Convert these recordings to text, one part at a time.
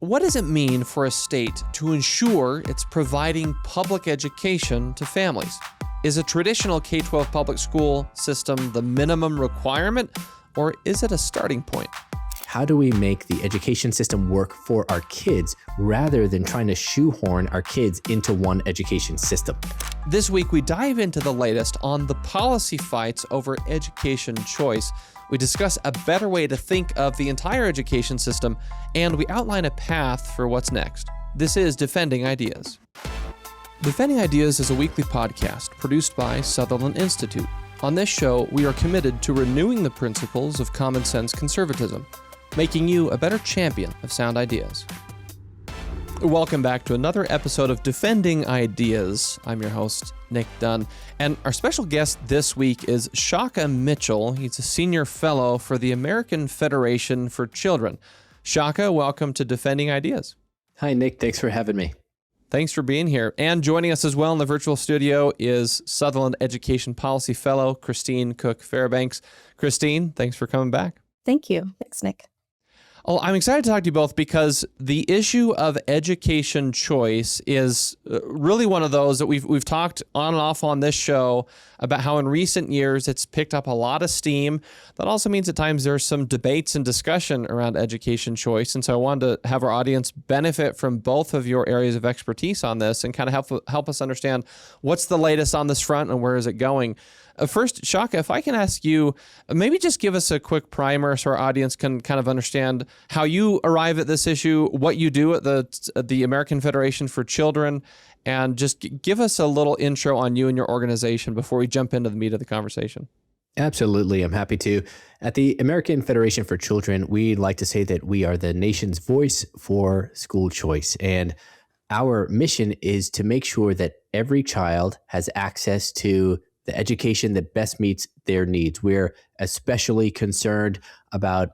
What does it mean for a state to ensure it's providing public education to families? Is a traditional K-12 public school system the minimum requirement, or is it a starting point? How do we make the education system work for our kids rather than trying to shoehorn our kids into one education system? This week, we dive into the latest on the policy fights over education choice. We discuss a better way to think of the entire education system, and we outline a path for what's next. This is Defending Ideas. Defending Ideas is a weekly podcast produced by Sutherland Institute. On this show, we are committed to renewing the principles of common sense conservatism, making you a better champion of sound ideas. Welcome back to another episode of Defending Ideas. I'm your host, Nic Dunn, and our special guest this week is Shaka Mitchell. He's a senior fellow for the American Federation for Children. Shaka, welcome to Defending Ideas. Hi, Nick. Thanks for having me. Thanks for being here. And joining us as well in the virtual studio is Sutherland Education Policy Fellow, Christine Cooke Fairbanks. Christine, thanks for coming back. Thank you. Thanks, Nick. Oh, I'm excited to talk to you both because the issue of education choice is really one of those that we've talked on and off on this show about how in recent years it's picked up a lot of steam. That also means at times there's some debates and discussion around education choice. And so I wanted to have our audience benefit from both of your areas of expertise on this and kind of help us understand what's the latest on this front and where is it going. First, Shaka, if I can ask you, maybe just give us a quick primer so our audience can kind of understand how you arrive at this issue, what you do at the American Federation for Children, and just give us a little intro on you and your organization before we jump into the meat of the conversation. Absolutely. I'm happy to. At the American Federation for Children, we like to say that we are the nation's voice for school choice. And our mission is to make sure that every child has access to the education that best meets their needs. We're especially concerned about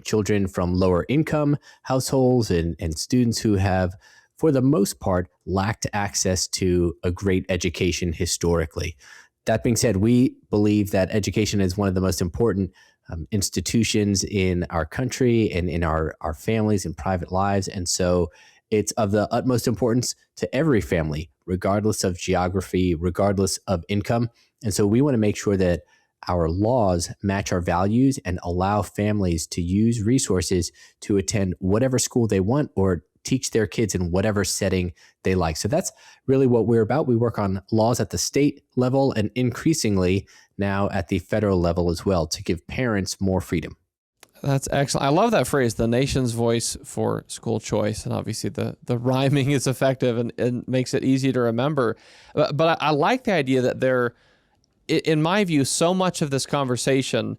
children from lower income households and students who have, for the most part, lacked access to a great education historically. That being said, we believe that education is one of the most important institutions in our country and in our families and private lives. And so it's of the utmost importance to every family, regardless of geography, regardless of income. And so we want to make sure that our laws match our values and allow families to use resources to attend whatever school they want or teach their kids in whatever setting they like. So that's really what we're about. We work on laws at the state level and increasingly now at the federal level as well to give parents more freedom. That's excellent. I love that phrase, the nation's voice for school choice. And obviously the rhyming is effective and makes it easy to remember. But I like the idea that in my view, so much of this conversation,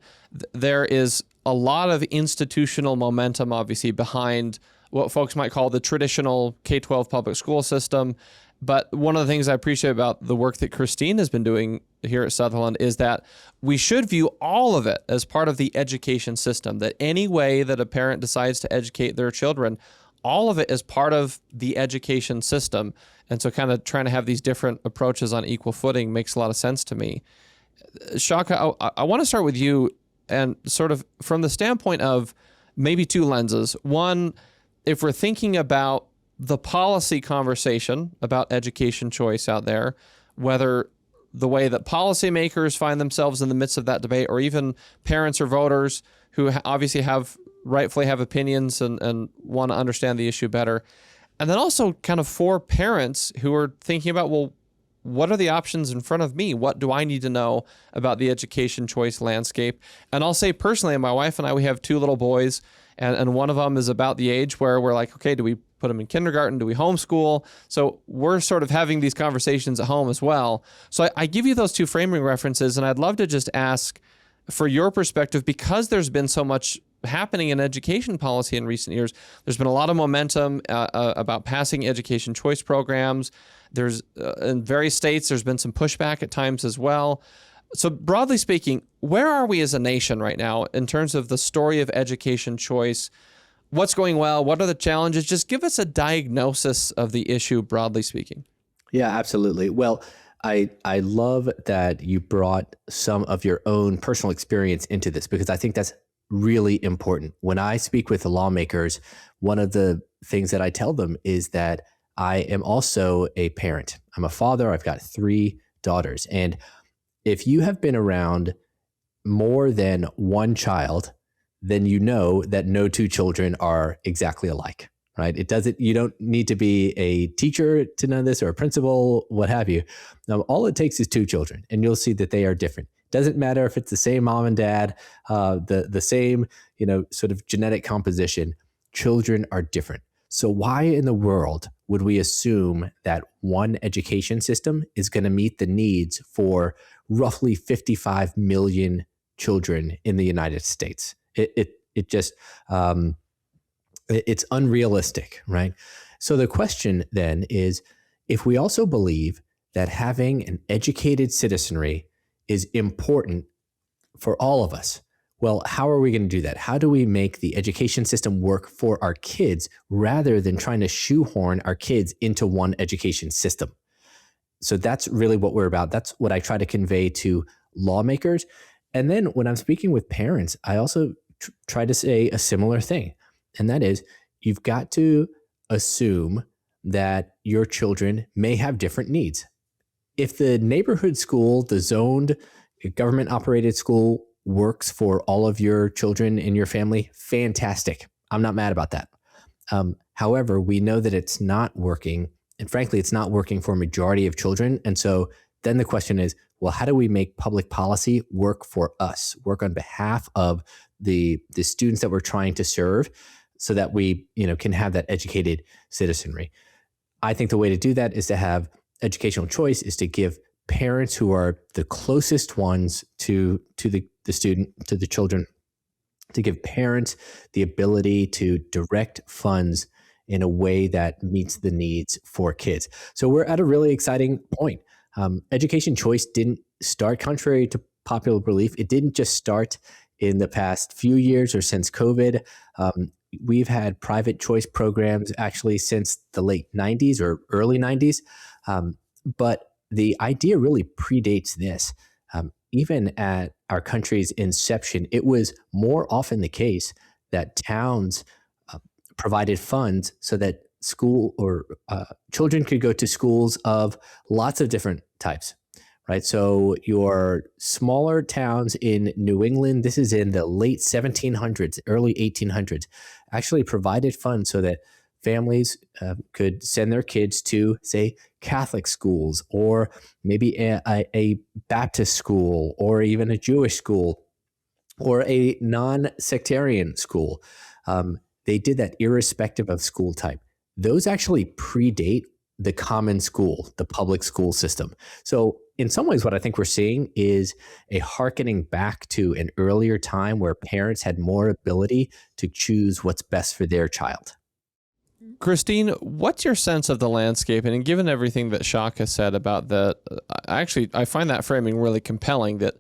there is a lot of institutional momentum, obviously, behind what folks might call the traditional K-12 public school system. But one of the things I appreciate about the work that Christine has been doing here at Sutherland is that we should view all of it as part of the education system, that any way that a parent decides to educate their children, all of it is part of the education system. And so kind of trying to have these different approaches on equal footing makes a lot of sense to me. Shaka, I want to start with you and sort of from the standpoint of maybe two lenses. One, if we're thinking about the policy conversation about education choice out there, whether the way that policymakers find themselves in the midst of that debate, or even parents or voters who obviously rightfully have opinions and want to understand the issue better. And then also kind of for parents who are thinking about, well, what are the options in front of me? What do I need to know about the education choice landscape? And I'll say personally, my wife and I, we have two little boys, and one of them is about the age where we're like, okay, do we put them in kindergarten? Do we homeschool? So we're sort of having these conversations at home as well. So I give you those two framing references, and I'd love to just ask for your perspective, because there's been so much happening in education policy in recent years. There's been a lot of momentum about passing education choice programs. There's in various states, there's been some pushback at times as well. So broadly speaking, where are we as a nation right now in terms of the story of education choice? What's going well? What are the challenges? Just give us a diagnosis of the issue, broadly speaking. Yeah, absolutely. Well, I love that you brought some of your own personal experience into this, because I think that's really important. When I speak with the lawmakers, one of the things that I tell them is that I am also a parent. I'm a father. I've got 3 daughters. And if you have been around more than one child, then you know that no 2 children are exactly alike, right? You don't need to be a teacher to know this or a principal, what have you. All it takes is 2 children, and you'll see that they are different. Doesn't matter if it's the same mom and dad, the same, sort of genetic composition. Children are different. So why in the world would we assume that one education system is going to meet the needs for roughly 55 million children in the United States? It just it's unrealistic, right? So the question then is, if we also believe that having an educated citizenry is important for all of us, well, how are we going to do that? How do we make the education system work for our kids rather than trying to shoehorn our kids into one education system? So that's really what we're about. That's what I try to convey to lawmakers. And then when I'm speaking with parents, I also try to say a similar thing. And that is, you've got to assume that your children may have different needs. If the neighborhood school, the zoned government operated school works for all of your children in your family, fantastic. I'm not mad about that. However, we know that it's not working. And frankly, it's not working for a majority of children. And so then the question is, well, how do we make public policy work for us, work on behalf of the students that we're trying to serve, so that we can have that educated citizenry? I think the way to do that is to have educational choice, is to give parents who are the closest ones to the student, to the children, to give parents the ability to direct funds in a way that meets the needs for kids. So we're at a really exciting point. Education choice didn't start, contrary to popular belief, it didn't just start in the past few years or since COVID. We've had private choice programs actually since the late 90s or early 90s. But the idea really predates this. Even at our country's inception, it was more often the case that towns provided funds so that children could go to schools of lots of different types, right? So your smaller towns in New England, this is in the late 1700s, early 1800s, actually provided funds so that families could send their kids to, say, Catholic schools, or maybe a Baptist school, or even a Jewish school, or a non-sectarian school. They did that irrespective of school type. Those actually predate the common school, the public school system. So in some ways, what I think we're seeing is a hearkening back to an earlier time where parents had more ability to choose what's best for their child. Christine, what's your sense of the landscape? And given everything that Shaka said about that, I find that framing really compelling, that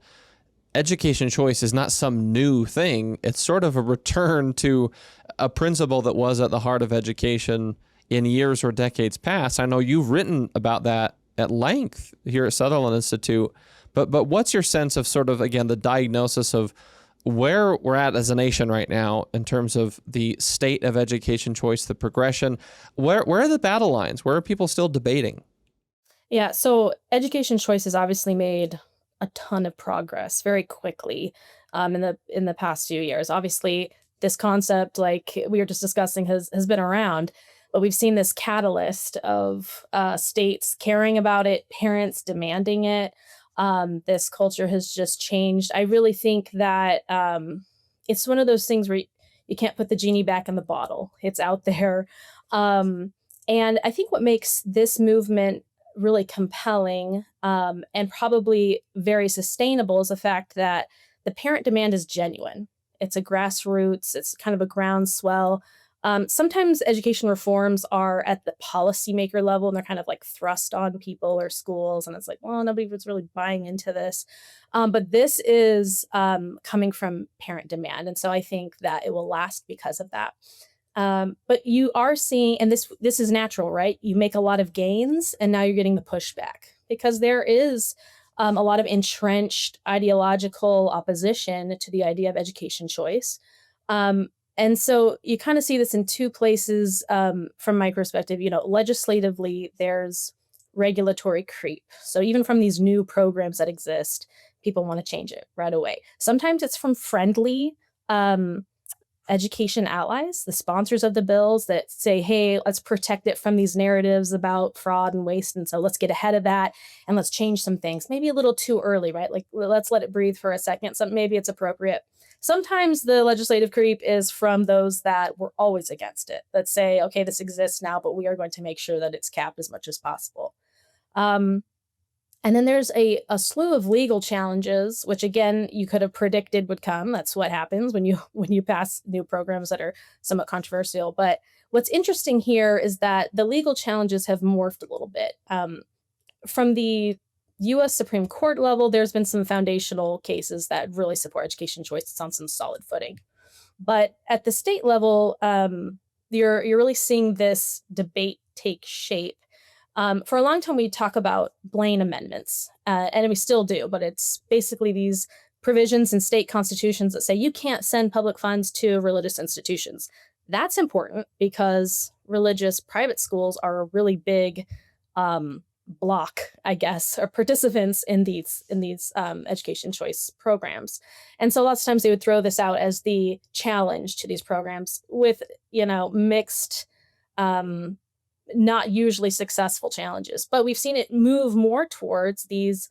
education choice is not some new thing. It's sort of a return to a principle that was at the heart of education in years or decades past. I know you've written about that at length here at Sutherland Institute, but what's your sense of sort of, again, the diagnosis of where we're at as a nation right now in terms of the state of education choice, the progression? Where are the battle lines? Where are people still debating? Yeah, so education choice has obviously made a ton of progress very quickly in the past few years. Obviously, this concept, like we were just discussing, has been around, but we've seen this catalyst of states caring about it, parents demanding it. This culture has just changed. I really think that it's one of those things where you can't put the genie back in the bottle. It's out there. And I think what makes this movement really compelling and probably very sustainable is the fact that the parent demand is genuine. It's a grassroots, it's kind of a groundswell. Sometimes education reforms are at the policymaker level and they're kind of like thrust on people or schools. And it's like, well, nobody was really buying into this. But this is coming from parent demand. And so I think that it will last because of that. But you are seeing, and this is natural, right? You make a lot of gains and now you're getting the pushback because there is a lot of entrenched ideological opposition to the idea of education choice. And so you kind of see this in two places from my perspective. Legislatively, there's regulatory creep. So even from these new programs that exist, people want to change it right away. Sometimes it's from friendly education allies, the sponsors of the bills that say, hey, let's protect it from these narratives about fraud and waste. And so let's get ahead of that and let's change some things. Maybe a little too early, right? Like, let's let it breathe for a second. So maybe it's appropriate. Sometimes the legislative creep is from those that were always against it, that say, okay, this exists now, but we are going to make sure that it's capped as much as possible. And then there's a slew of legal challenges, which again, you could have predicted would come. That's what happens when you pass new programs that are somewhat controversial. But what's interesting here is that the legal challenges have morphed a little bit. From the U.S. Supreme Court level, there's been some foundational cases that really support education choice. It's on some solid footing. But at the state level, you're really seeing this debate take shape. For a long time, we talk about Blaine amendments, and we still do, but it's basically these provisions in state constitutions that say you can't send public funds to religious institutions. That's important because religious private schools are a really big block, I guess, or participants in these education choice programs. And so lots of times they would throw this out as the challenge to these programs with, mixed not usually successful challenges, but we've seen it move more towards these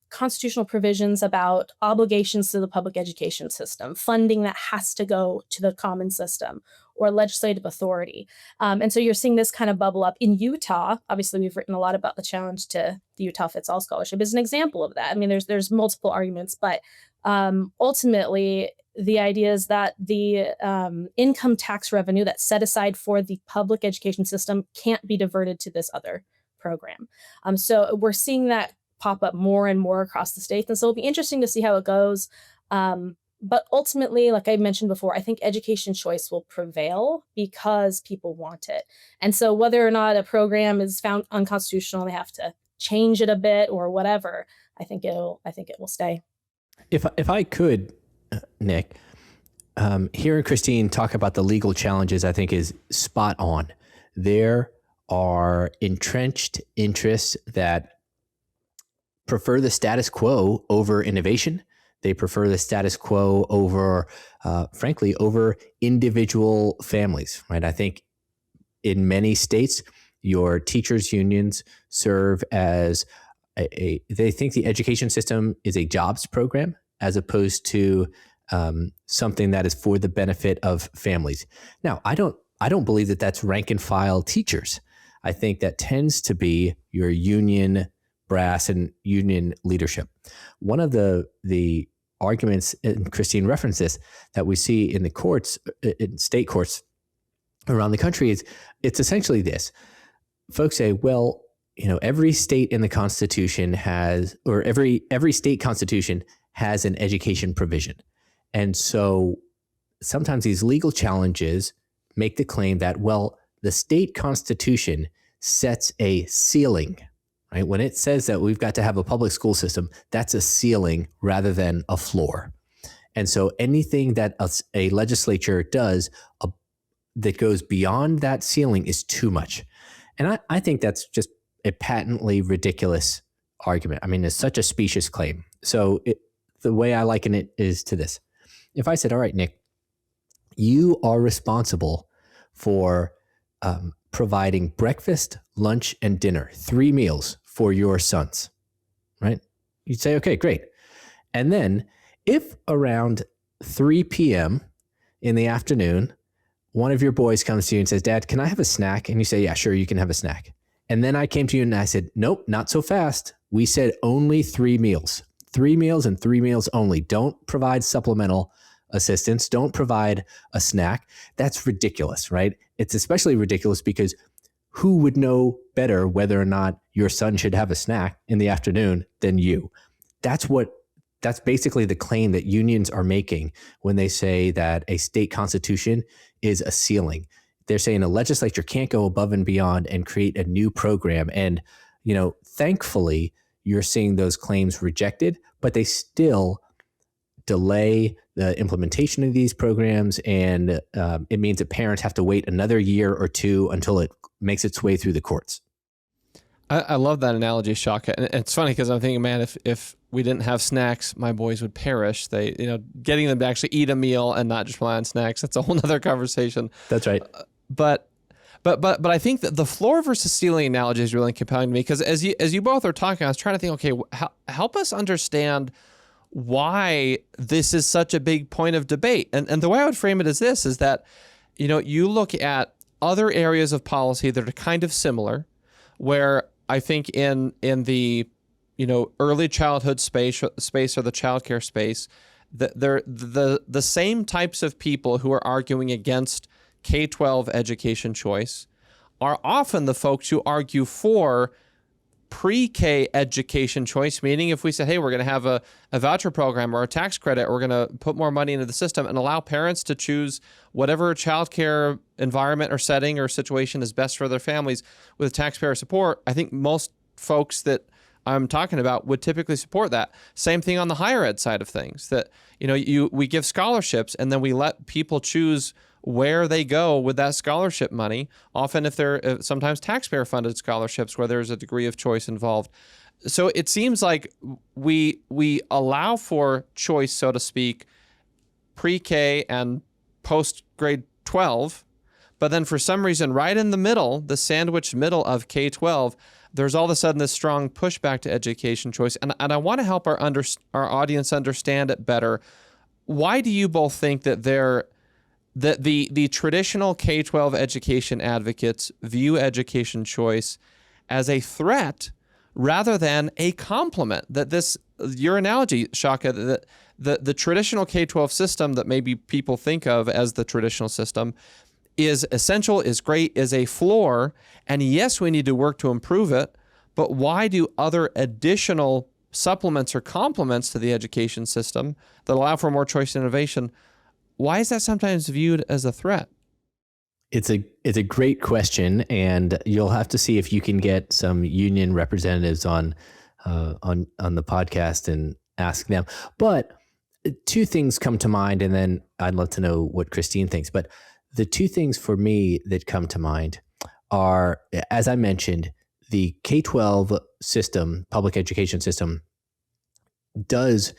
constitutional provisions about obligations to the public education system, funding that has to go to the common system, or legislative authority. And so you're seeing this kind of bubble up in Utah. Obviously, we've written a lot about the challenge to the Utah Fits All Scholarship as an example of that. I mean, there's multiple arguments, but ultimately, the idea is that the income tax revenue that's set aside for the public education system can't be diverted to this other program. So we're seeing that pop up more and more across the states. And so it'll be interesting to see how it goes. But ultimately, like I mentioned before, I think education choice will prevail because people want it. And so whether or not a program is found unconstitutional, they have to change it a bit or whatever, I think it will stay. If I could, Nic, hearing Christine talk about the legal challenges, I think is spot on. There are entrenched interests that prefer the status quo over innovation. They prefer the status quo over, frankly, over individual families, right? I think in many states, your teachers' unions serve as they think the education system is a jobs program as opposed to something that is for the benefit of families. Now, I don't believe that that's rank and file teachers. I think that tends to be your union brass and union leadership. One of the arguments, and Christine referenced this, that we see in the courts, in state courts around the country is it's essentially this. Folks say, well, every state in the Constitution has, or every state constitution has an education provision. And so sometimes these legal challenges make the claim that, well, the state constitution sets a ceiling, right? When it says that we've got to have a public school system, that's a ceiling rather than a floor. And so anything that a legislature does that goes beyond that ceiling is too much. And I think that's just a patently ridiculous argument. I mean, it's such a specious claim. So the way I liken it is to this. If I said, all right, Nic, you are responsible for providing breakfast, lunch, and dinner, 3 meals for your sons, right? You'd say, okay, great. And then if around 3 p.m. in the afternoon, one of your boys comes to you and says, Dad, can I have a snack? And you say, yeah, sure, you can have a snack. And then I came to you and I said, nope, not so fast. We said only 3 meals. 3 meals and 3 meals only. Don't provide supplemental assistance. Don't provide a snack. That's ridiculous, right? It's especially ridiculous because who would know better whether or not your son should have a snack in the afternoon than you? That's basically the claim that unions are making when they say that a state constitution is a ceiling. They're saying a legislature can't go above and beyond and create a new program. And, thankfully, you're seeing those claims rejected, but they still delay the implementation of these programs, and it means that parents have to wait another year or two until it makes its way through the courts. I love that analogy, Shaka. And it's funny because I'm thinking, man, if we didn't have snacks, my boys would perish. Getting them to actually eat a meal and not just rely on snacks, that's a whole nother conversation. That's right. But I think that the floor versus ceiling analogy is really compelling to me, because as you both are talking, I was trying to think, okay, help us understand why this is such a big point of debate. And the way I would frame it is this, is that, you look at other areas of policy that are kind of similar, where I think in the early childhood space or the childcare space, the same types of people who are arguing against K-12 education choice are often the folks who argue for pre-K education choice, meaning if we say, hey, we're going to have a voucher program or a tax credit, we're going to put more money into the system and allow parents to choose whatever childcare environment or setting or situation is best for their families with taxpayer support, I think most folks that I'm talking about would typically support that. Same thing on the higher ed side of things, that we give scholarships and then we let people choose where they go with that scholarship money, often if they're sometimes taxpayer funded scholarships where there's a degree of choice involved. So it seems like we allow for choice, so to speak, pre-K and post-grade 12, but then for some reason right in the middle, the sandwiched middle of K-12, there's all of a sudden this strong pushback to education choice. And I want to help our audience understand it better. Why do you both think that the traditional K-12 education advocates view education choice as a threat rather than a complement? That your analogy, Shaka, that the traditional K-12 system that maybe people think of as the traditional system is essential, is great, is a floor, and yes, we need to work to improve it, but why do other additional supplements or complements to the education system that allow for more choice and innovation, why is that sometimes viewed as a threat? It's a great question, and you'll have to see if you can get some union representatives on the podcast and ask them. But two things come to mind, and then I'd love to know what Christine thinks. But the two things for me that come to mind are, as I mentioned, the K-12 system, public education system, does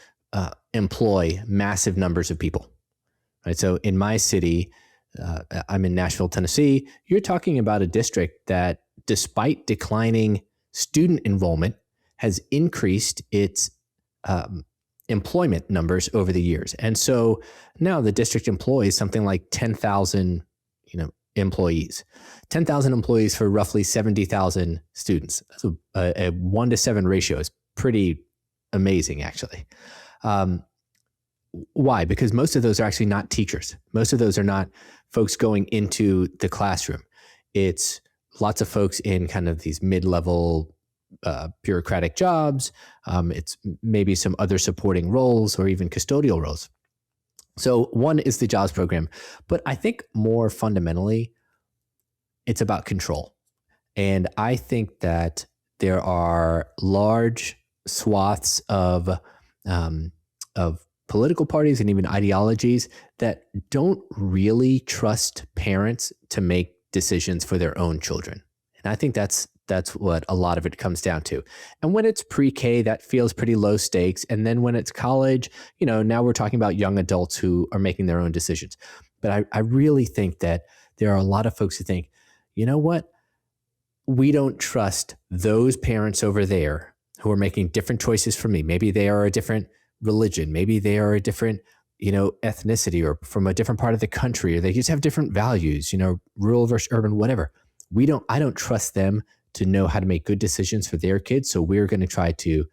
employ massive numbers of people. Right. So in my city, I'm in Nashville, Tennessee. You're talking about a district that, despite declining student enrollment, has increased its employment numbers over the years. And so now the district employs something like 10,000, employees. 10,000 employees for roughly 70,000 students. So a 1-to-7 ratio is pretty amazing, actually. Why? Because most of those are actually not teachers. Most of those are not folks going into the classroom. It's lots of folks in kind of these mid-level bureaucratic jobs. It's maybe some other supporting roles or even custodial roles. So one is the jobs program. But I think more fundamentally, it's about control. And I think that there are large swaths of political parties and even ideologies that don't really trust parents to make decisions for their own children. And I think that's what a lot of it comes down to. And when it's pre-K, that feels pretty low stakes. And then when it's college, now we're talking about young adults who are making their own decisions. But I really think that there are a lot of folks who think, you know what? We don't trust those parents over there who are making different choices from me. Maybe they are a different religion. Maybe they are a different, ethnicity, or from a different part of the country, or they just have different values, rural versus urban, whatever. I don't trust them to know how to make good decisions for their kids. So we're going to try to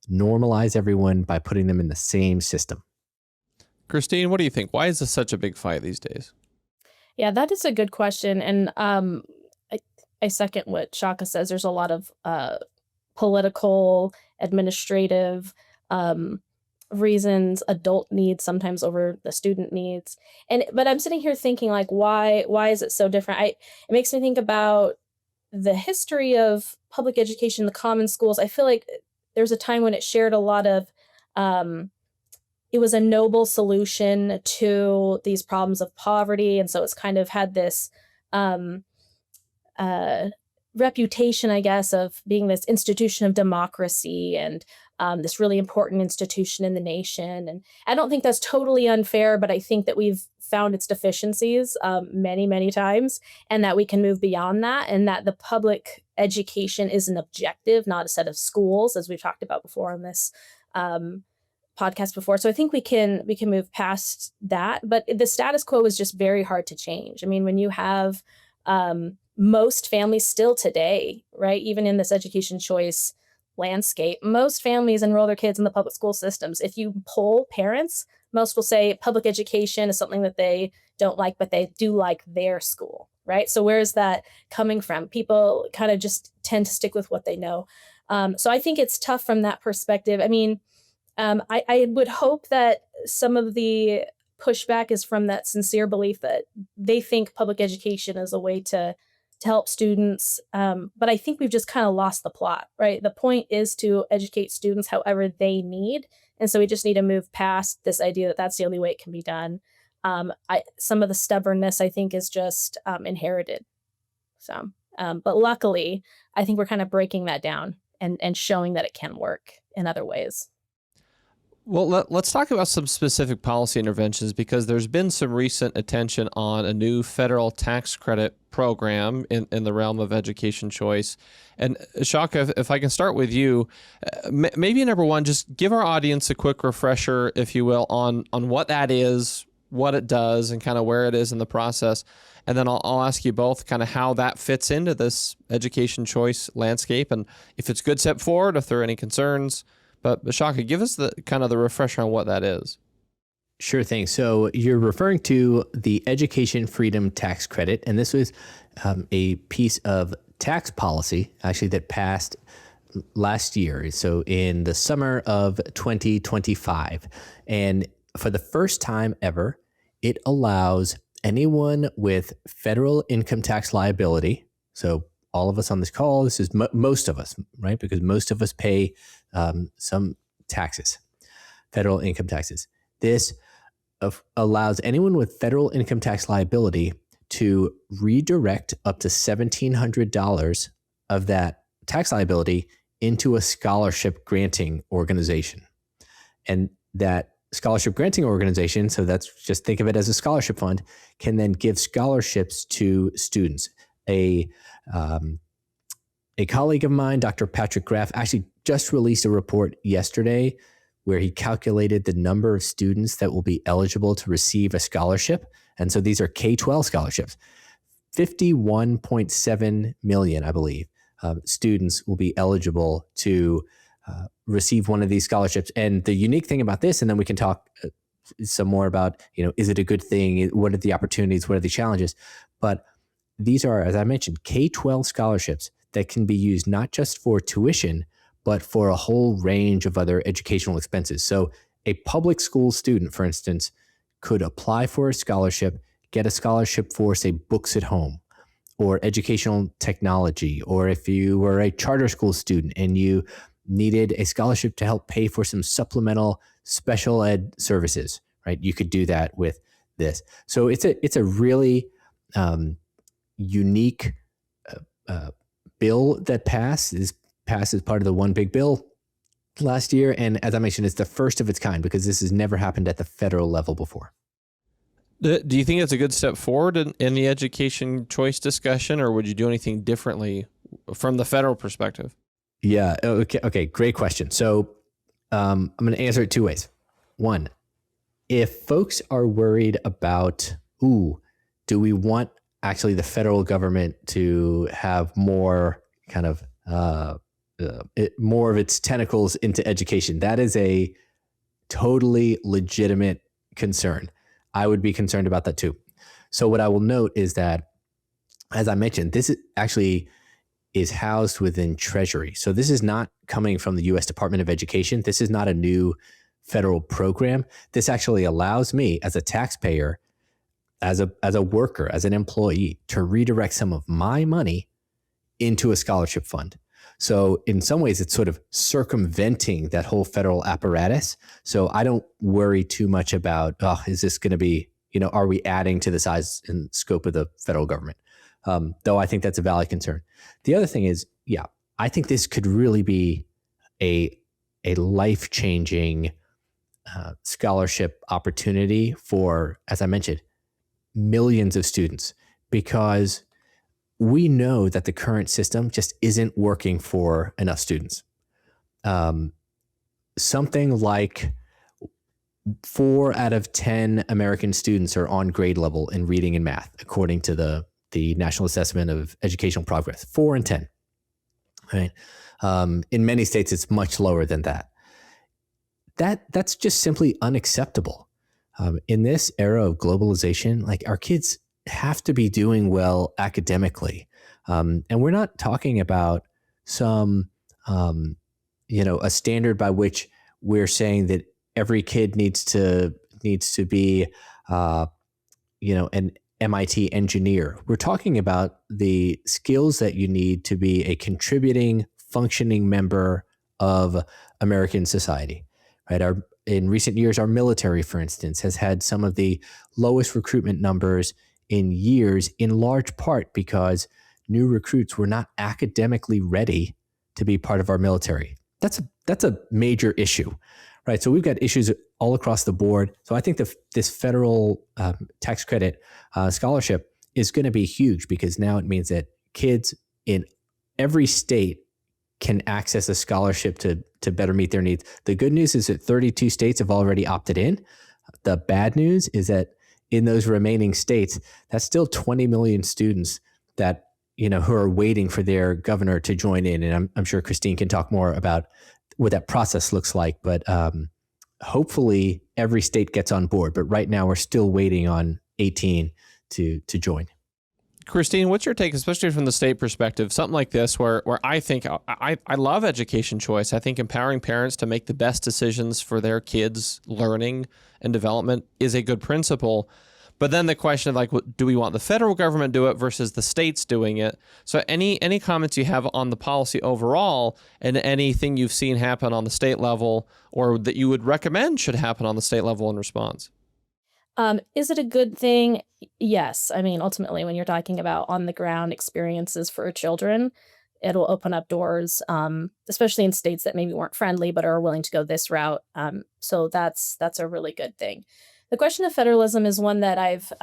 normalize everyone by putting them in the same system. Christine, what do you think? Why is this such a big fight these days? Yeah, that is a good question. And I second what Shaka says. There's a lot of political, administrative reasons, adult needs sometimes over the student needs. But I'm sitting here thinking, like, why is it so different? It makes me think about the history of public education, the common schools. I feel like there's a time when it shared a lot of it was a noble solution to these problems of poverty. And so it's kind of had this um, reputation, I guess, of being this institution of democracy and this really important institution in the nation. And I don't think that's totally unfair, but I think that we've found its deficiencies many, many times, and that we can move beyond that, and that the public education is an objective, not a set of schools, as we've talked about before on this podcast before. So I think we can move past that, but the status quo is just very hard to change. I mean, when you have most families still today, right, even in this education choice landscape, most families enroll their kids in the public school systems. If you poll parents, most will say public education is something that they don't like, but they do like their school, right? So where is that coming from? People kind of just tend to stick with what they know. So I think it's tough from that perspective. I mean, I would hope that some of the pushback is from that sincere belief that they think public education is a way to help students. But I think we've just kind of lost the plot, right? The point is to educate students however they need. And so we just need to move past this idea that that's the only way it can be done. Some of the stubbornness, I think, is just inherited. So, but luckily, I think we're kind of breaking that down and showing that it can work in other ways. Well, let's talk about some specific policy interventions, because there's been some recent attention on a new federal tax credit program in the realm of education choice. And Shaka, if I can start with you, maybe number one, just give our audience a quick refresher, if you will, on what that is, what it does, and kind of where it is in the process. And then I'll ask you both kind of how that fits into this education choice landscape, and if it's a good step forward, if there are any concerns. But Shaka, give us the kind of the refresher on what that is. Sure thing. So you're referring to the Education Freedom Tax Credit, and this was a piece of tax policy actually that passed last year. So in the summer of 2025, and for the first time ever, it allows anyone with federal income tax liability. So all of us on this call, this is most of us, right? Because most of us pay some taxes, federal income taxes. This allows anyone with federal income tax liability to redirect up to $1,700 of that tax liability into a scholarship granting organization. And that scholarship granting organization, so that's just think of it as a scholarship fund, can then give scholarships to students. A colleague of mine, Dr. Patrick Graff, actually just released a report yesterday where he calculated the number of students that will be eligible to receive a scholarship. And so these are K-12 scholarships. 51.7 million, I believe, students will be eligible to receive one of these scholarships. And the unique thing about this, and then we can talk some more about, is it a good thing? What are the opportunities? What are the challenges? But these are, as I mentioned, K-12 scholarships that can be used not just for tuition, but for a whole range of other educational expenses. So a public school student, for instance, could apply for a scholarship, get a scholarship for, say, books at home or educational technology, or if you were a charter school student and you needed a scholarship to help pay for some supplemental special ed services, right? You could do that with this. So it's a really unique bill that passed as part of the One Big Bill last year. And as I mentioned, it's the first of its kind because this has never happened at the federal level before. Do you think it's a good step forward in the education choice discussion, or would you do anything differently from the federal perspective? Yeah. Okay. Great question. So I'm going to answer it two ways. One, if folks are worried about, do we want actually the federal government to have more kind of more of its tentacles into education, that is a totally legitimate concern. I would be concerned about that too. So what I will note is that, as I mentioned, this is housed within Treasury. So this is not coming from the U.S. Department of Education. This is not a new federal program. This actually allows me as a taxpayer, as a worker, as an employee, to redirect some of my money into a scholarship fund. So in some ways, it's sort of circumventing that whole federal apparatus. So I don't worry too much about, oh, is this going to be, are we adding to the size and scope of the federal government? Though I think that's a valid concern. The other thing is, I think this could really be a life-changing scholarship opportunity for, as I mentioned, millions of students, because we know that the current system just isn't working for enough students. Something like 4 out of 10 American students are on grade level in reading and math, according to the National Assessment of Educational Progress. 4 and 10. Right? In many states, it's much lower than that. That's just simply unacceptable. In this era of globalization, like, our kids have to be doing well academically. And we're not talking about some, a standard by which we're saying that every kid needs to be, an MIT engineer. We're talking about the skills that you need to be a contributing, functioning member of American society, right? In recent years, our military, for instance, has had some of the lowest recruitment numbers in years, in large part because new recruits were not academically ready to be part of our military. That's a major issue, right? So we've got issues all across the board. So I think this federal tax credit scholarship is going to be huge, because now it means that kids in every state can access a scholarship to better meet their needs. The good news is that 32 states have already opted in. The bad news is that in those remaining states, that's still 20 million students that, who are waiting for their governor to join in. And I'm sure Christine can talk more about what that process looks like. But hopefully every state gets on board. But right now we're still waiting on 18 to join. Christine, what's your take, especially from the state perspective, something like this, where I think I love education choice. I think empowering parents to make the best decisions for their kids' learning and development is a good principle. But then the question of, like, do we want the federal government do it versus the states doing it? So any comments you have on the policy overall, and anything you've seen happen on the state level, or that you would recommend should happen on the state level in response? Is it a good thing? Yes. I mean, ultimately, when you're talking about on the ground experiences for children, it'll open up doors, especially in states that maybe weren't friendly but are willing to go this route. So that's a really good thing. The question of federalism is one that I've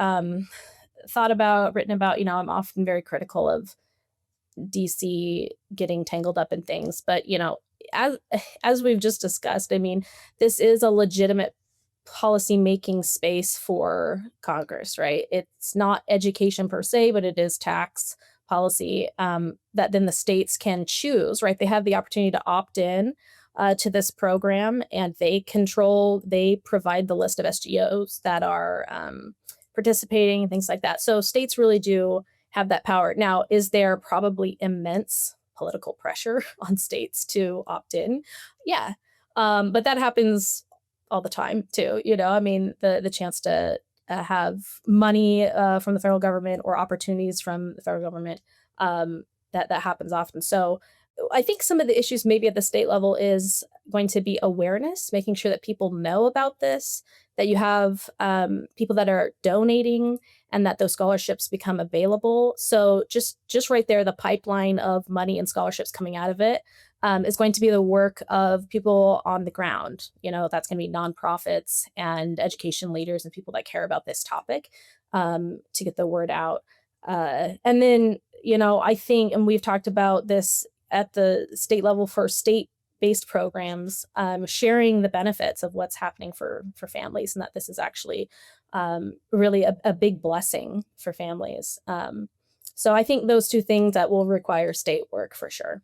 thought about, written about. I'm often very critical of DC getting tangled up in things, but as we've just discussed, I mean, this is a legitimate policy making space for Congress, right? It's not education per se, but it is tax policy that then the states can choose, right? They have the opportunity to opt in to this program, and they provide the list of SGOs that are participating and things like that. So states really do have that power. Now, is there probably immense political pressure on states to opt in? Yeah. But that happens all the time too. I mean, the chance to have money from the federal government or opportunities from the federal government, that happens often. So I think some of the issues maybe at the state level is going to be awareness, making sure that people know about this, that you have people that are donating, and that those scholarships become available. So just right there, the pipeline of money and scholarships coming out of it is going to be the work of people on the ground. That's going to be nonprofits and education leaders and people that care about this topic to get the word out. And then, I think, and we've talked about this at the state level for state-based programs, sharing the benefits of what's happening for families, and that this is actually really a big blessing for families. So I think those two things that will require state work for sure.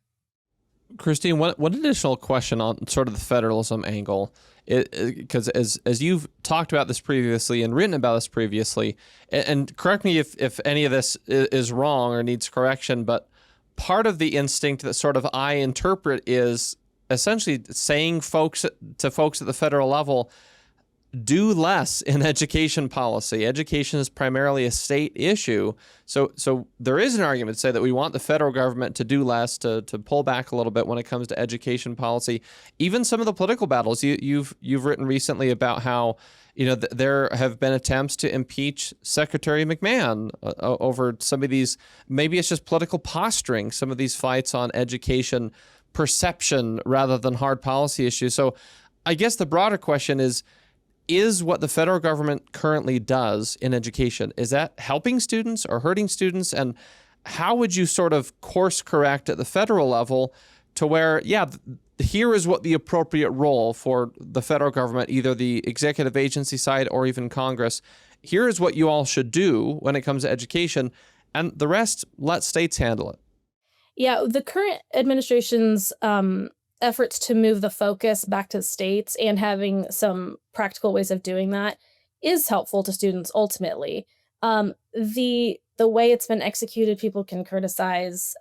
Christine, one additional question on sort of the federalism angle, because as you've talked about this previously and written about this previously, and correct me if any of this is wrong or needs correction, but part of the instinct that sort of I interpret is essentially saying to folks at the federal level, do less in education policy. Education is primarily a state issue. So there is an argument to say that we want the federal government to do less, to pull back a little bit when it comes to education policy. Even some of the political battles you've written recently about how there have been attempts to impeach Secretary McMahon over some of these. Maybe it's just political posturing, some of these fights on education perception rather than hard policy issues. So I guess the broader question is what the federal government currently does in education, is that helping students or hurting students? And how would you sort of course correct at the federal level to where, here is what the appropriate role for the federal government, either the executive agency side or even Congress, here is what you all should do when it comes to education, and the rest, let states handle it. Yeah, the current administration's efforts to move the focus back to states and having some practical ways of doing that is helpful to students ultimately. The way it's been executed, people can criticize.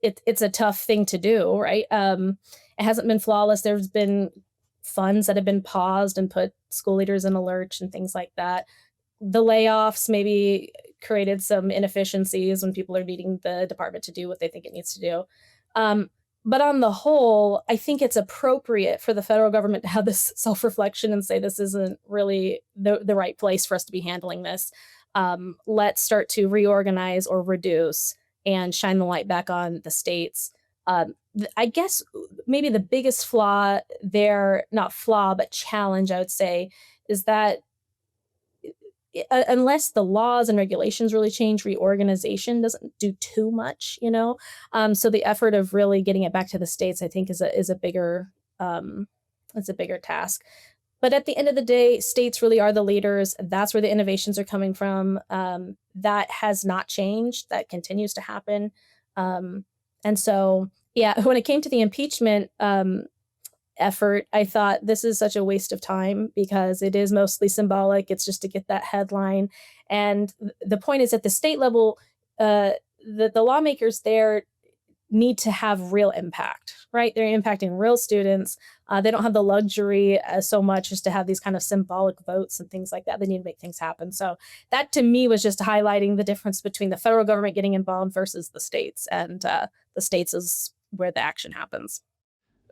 It's a tough thing to do, right? It hasn't been flawless. There's been funds that have been paused and put school leaders in a lurch and things like that. The layoffs maybe created some inefficiencies when people are needing the department to do what they think it needs to do. But on the whole, I think it's appropriate for the federal government to have this self-reflection and say, this isn't really the right place for us to be handling this. Let's start to reorganize or reduce and shine the light back on the states. I guess maybe the biggest flaw there, not flaw, but challenge, I would say, is that unless the laws and regulations really change, reorganization doesn't do too much, So the effort of really getting it back to the states, I think, is a bigger task. But at the end of the day, states really are the leaders. That's where the innovations are coming from. That has not changed. That continues to happen. And so, when it came to the impeachment effort, I thought this is such a waste of time because it is mostly symbolic. It's just to get that headline. And the point is, at the state level, the lawmakers there need to have real impact, right? They're impacting real students. They don't have the luxury so much just to have these kind of symbolic votes and things like that. They need to make things happen. So that to me was just highlighting the difference between the federal government getting involved versus the states. And the states is where the action happens.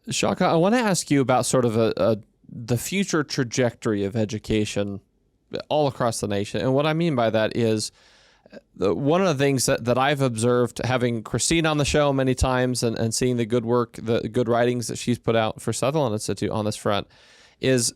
Shaka, I want to ask you about sort of the future trajectory of education all across the nation. And what I mean by that is one of the things that I've observed, having Christine on the show many times and seeing the good work, the good writings that she's put out for Sutherland Institute on this front, is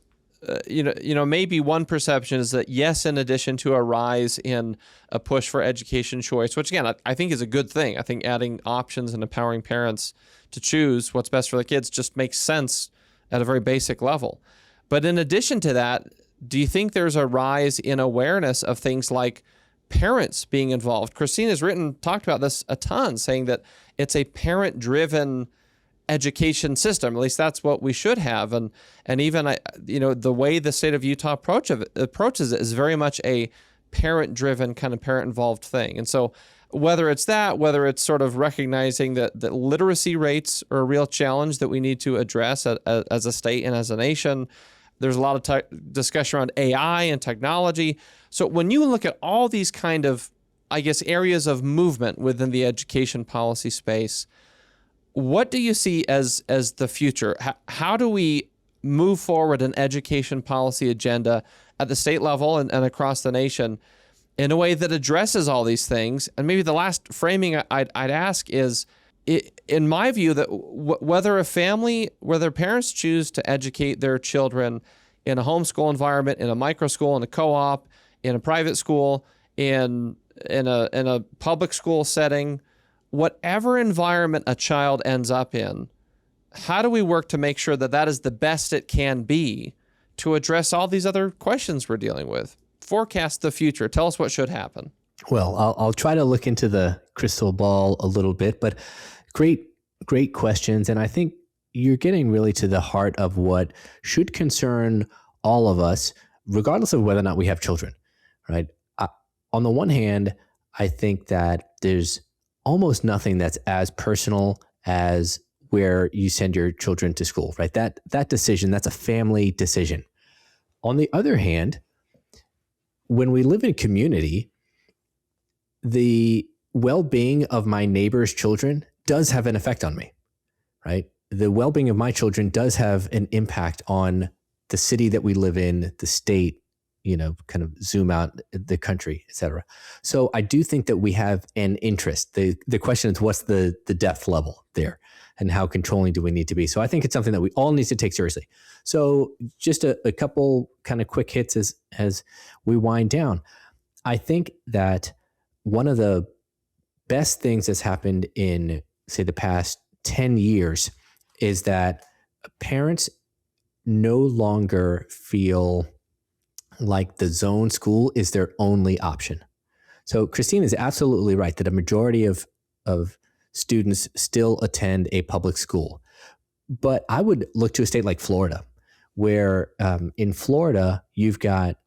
maybe one perception is that, yes, in addition to a rise in a push for education choice, which again, I think is a good thing. I think adding options and empowering parents to choose what's best for their kids just makes sense at a very basic level. But in addition to that, do you think there's a rise in awareness of things like parents being involved? Christine has talked about this a ton, saying that it's a parent-driven education system. At least that's what we should have. And even the way the state of Utah approaches it is very much a parent-driven kind of parent-involved thing. And so whether it's sort of recognizing that literacy rates are a real challenge that we need to address as a state and as a nation. There's a lot of discussion around AI and technology. So when you look at all these kind of, I guess, areas of movement within the education policy space, what do you see as the future? How do we move forward an education policy agenda at the state level and across the nation in a way that addresses all these things? And maybe the last framing I'd ask is, in my view, that whether parents choose to educate their children in a homeschool environment, in a micro school, in a co-op, in a private school, in a public school setting, whatever environment a child ends up in, how do we work to make sure that is the best it can be to address all these other questions we're dealing with? Forecast the future. Tell us what should happen. Well, I'll try to look into the crystal ball a little bit, but great questions. And I think you're getting really to the heart of what should concern all of us, regardless of whether or not we have children, right? On the one hand, I think that there's almost nothing that's as personal as where you send your children to school, right? That decision, that's a family decision. On the other hand, when we live in community, the well-being of my neighbor's children does have an effect on me, right? The well-being of my children does have an impact on the city that we live in, the state, kind of zoom out the country, et cetera. So I do think that we have an interest. The question is, what's the depth level there, and how controlling do we need to be? So I think it's something that we all need to take seriously. So just a couple kind of quick hits as we wind down. I think that one of the best things that's happened in, say, the past 10 years is that parents no longer feel like the zone school is their only option. So Christine is absolutely right that a majority of students still attend a public school. But I would look to a state like Florida, where in Florida, you've got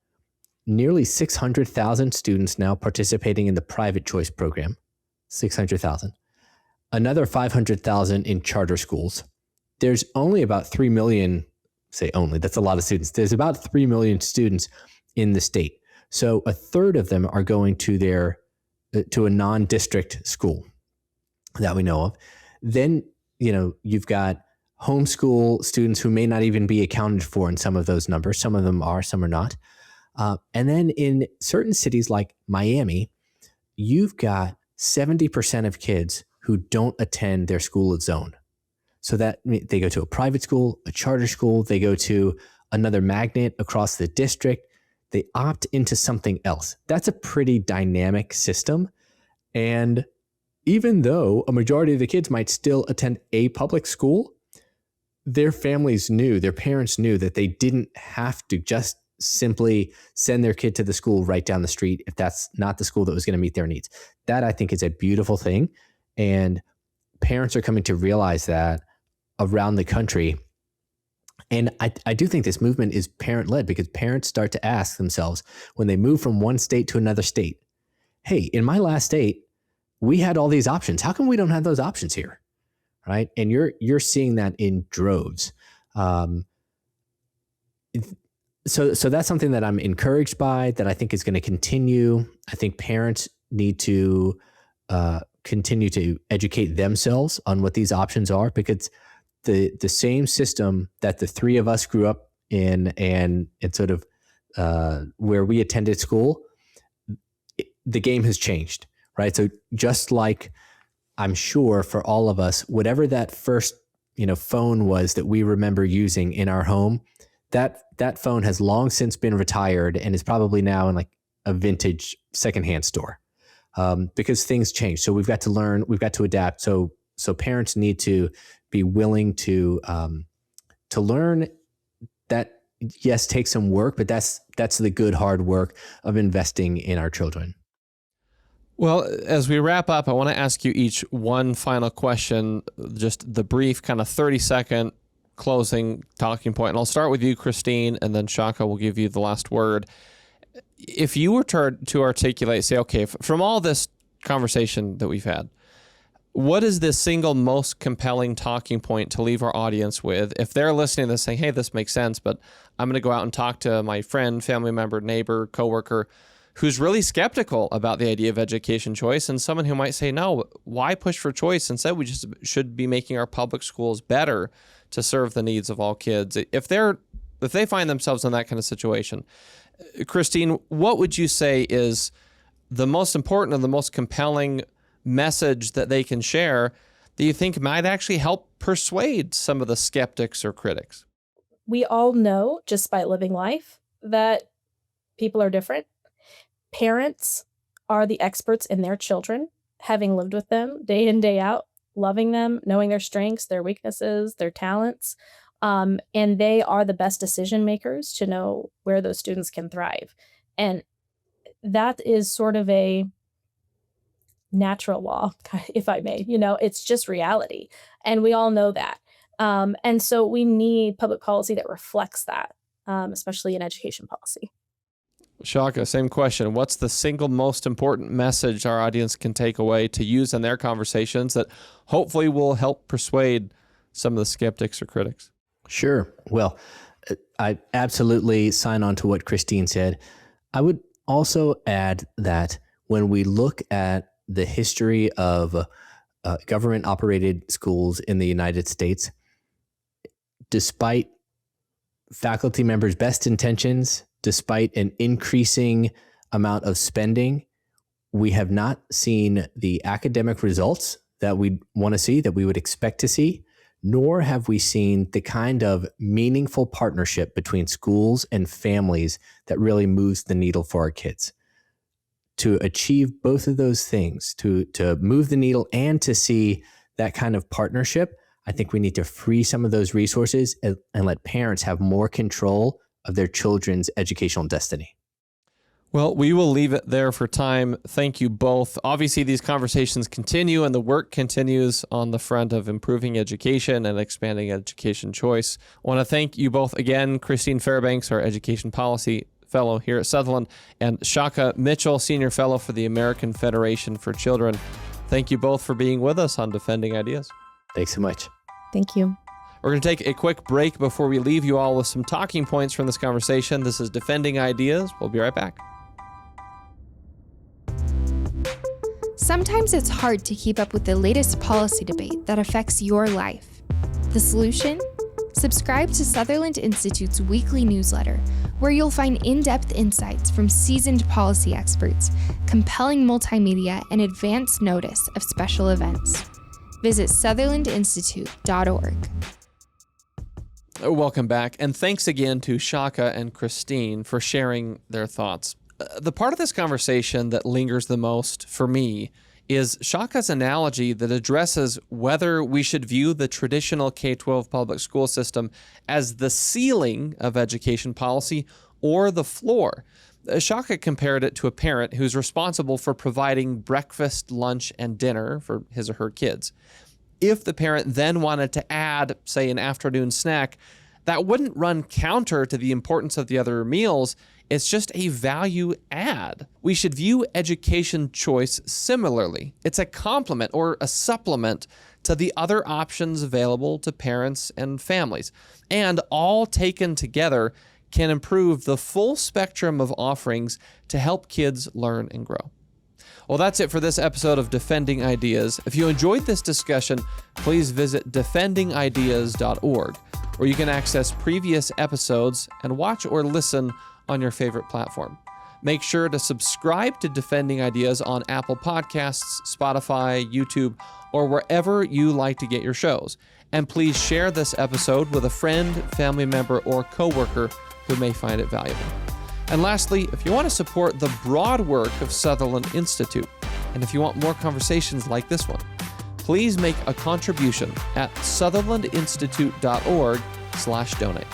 nearly 600,000 students now participating in the private choice program, 600,000. Another 500,000 in charter schools. There's only about 3 million, say only, that's a lot of students. There's about 3 million students in the state. So a third of them are going to a non-district school that we know of. Then, you've got homeschool students who may not even be accounted for in some of those numbers. Some of them are, some are not. And then in certain cities like Miami, you've got 70% of kids who don't attend their school at zone. So that they go to a private school, a charter school, they go to another magnet across the district, they opt into something else. That's a pretty dynamic system. And even though a majority of the kids might still attend a public school, their parents knew that they didn't have to just simply send their kid to the school right down the street if that's not the school that was going to meet their needs. That, I think, is a beautiful thing. And parents are coming to realize that around the country. And I do think this movement is parent-led, because parents start to ask themselves when they move from one state to another state, hey, in my last state, we had all these options. How come we don't have those options here? Right? And you're seeing that in droves. So that's something that I'm encouraged by, that I think is going to continue. I think parents need to continue to educate themselves on what these options are, because the same system that the three of us grew up in and sort of where we attended school, the game has changed, right? So just like, I'm sure for all of us, whatever that first phone was that we remember using in our home, that phone has long since been retired and is probably now in like a vintage secondhand store, because things change. So we've got to learn, we've got to adapt. So parents need to be willing to learn that, yes, take some work, but that's the good hard work of investing in our children. Well, as we wrap up, I want to ask you each one final question, just the brief kind of 30-second closing talking point. And I'll start with you, Christine, and then Shaka will give you the last word. If you were to articulate, say, okay, from all this conversation that we've had, what is the single most compelling talking point to leave our audience with? If they're listening to this saying, hey, this makes sense, but I'm going to go out and talk to my friend, family member, neighbor, coworker, who's really skeptical about the idea of education choice, and someone who might say, no, why push for choice? Instead, we just should be making our public schools better to serve the needs of all kids. If they find themselves in that kind of situation, Christine, what would you say is the most important and the most compelling message that they can share that you think might actually help persuade some of the skeptics or critics? We all know, just by living life, that people are different. Parents are the experts in their children, having lived with them day in, day out, loving them, knowing their strengths, their weaknesses, their talents. And they are the best decision makers to know where those students can thrive. And that is sort of a natural law, if I may. It's just reality. And we all know that. And so we need public policy that reflects that, especially in education policy. Shaka, same question. What's the single most important message our audience can take away to use in their conversations that hopefully will help persuade some of the skeptics or critics? Sure. Well, I absolutely sign on to what Christine said. I would also add that when we look at the history of government-operated schools in the United States, despite faculty members' best intentions, despite an increasing amount of spending, we have not seen the academic results that we want to see, that we would expect to see, nor have we seen the kind of meaningful partnership between schools and families that really moves the needle for our kids. To achieve both of those things, to move the needle and to see that kind of partnership, I think we need to free some of those resources and let parents have more control of their children's educational destiny. Well, we will leave it there for time. Thank you both. Obviously, these conversations continue and the work continues on the front of improving education and expanding education choice. I want to thank you both again, Christine Fairbanks, our Education Policy Fellow here at Sutherland, and Shaka Mitchell, Senior Fellow for the American Federation for Children. Thank you both for being with us on Defending Ideas. Thanks so much. Thank you. We're going to take a quick break before we leave you all with some talking points from this conversation. This is Defending Ideas. We'll be right back. Sometimes it's hard to keep up with the latest policy debate that affects your life. The solution? Subscribe to Sutherland Institute's weekly newsletter, where you'll find in-depth insights from seasoned policy experts, compelling multimedia, and advance notice of special events. Visit sutherlandinstitute.org. Welcome back, and thanks again to Shaka and Christine for sharing their thoughts. The part of this conversation that lingers the most for me is Shaka's analogy that addresses whether we should view the traditional K-12 public school system as the ceiling of education policy or the floor. Shaka compared it to a parent who's responsible for providing breakfast, lunch, and dinner for his or her kids. If the parent then wanted to add, say, an afternoon snack, that wouldn't run counter to the importance of the other meals. It's just a value add. We should view education choice similarly. It's a complement or a supplement to the other options available to parents and families. And all taken together can improve the full spectrum of offerings to help kids learn and grow. Well, that's it for this episode of Defending Ideas. If you enjoyed this discussion, please visit defendingideas.org, where you can access previous episodes and watch or listen on your favorite platform. Make sure to subscribe to Defending Ideas on Apple Podcasts, Spotify, YouTube, or wherever you like to get your shows. And please share this episode with a friend, family member, or coworker who may find it valuable. And lastly, if you want to support the broad work of Sutherland Institute, and if you want more conversations like this one, please make a contribution at sutherlandinstitute.org/donate.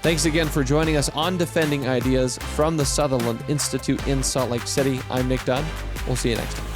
Thanks again for joining us on Defending Ideas from the Sutherland Institute in Salt Lake City. I'm Nic Dunn. We'll see you next time.